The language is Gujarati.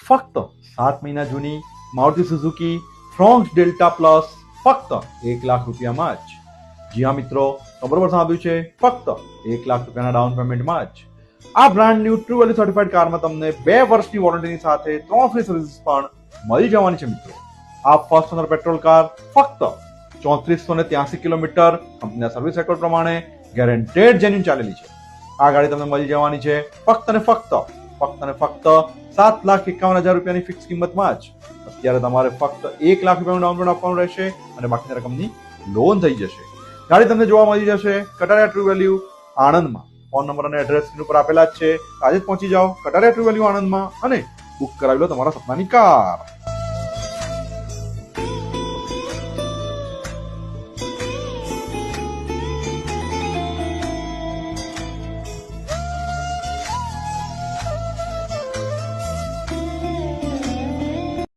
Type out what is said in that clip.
ફક્ત 7 મહિના જૂની મારુતિ સુઝુકી ફ્રોન્ક્સ ડેલ્ટા પ્લસ ફક્ત 1 લાખ રૂપિયામાં જ. જી હા મિત્રો, તો બરોબર સાંભળ્યું છે, ફક્ત 1 લાખ રૂપિયાના ડાઉન પેમેન્ટમાં જ આ brand new true value certified કારમાં તમને 2 વર્ષની વોરંટીની સાથે 3 ફ્રી સર્વિસીસ પણ મળી જવાની છે મિત્રો. આ ફર્સ્ટ ઓનર પેટ્રોલ કાર ફક્ત 3483 કિલોમીટર કંપનીના સર્વિસ રેકોર્ડ પ્રમાણે ગેરંટેડ જેન્યુઇન ચાલેલી છે. આ ગાડી તમને મળી જવાની છે ફક્ત ને ફક્ત 7,51,000 રૂપિયાની ફિક્સ કિંમતમાં જ. અત્યારે તમારે ફક્ત 1 લાખ રૂપિયાનું ડાઉન પેમેન્ટ આપવાનું રહેશે અને બાકીની રકમની લોન થઈ જશે. ગાડી તમને જોવા મળી જશે કટારિયા ટ્રુ વેલ્યુ આણંદમાં. ફોન નંબર અને એડ્રેસ સ્ક્રીન ઉપર આપેલા જ છે. આજે જ પહોંચી જાઓ કટારિયા ટ્રુ વેલ્યુ આણંદમાં અને બુક કરાવી લો તમારા સપનાની કાર.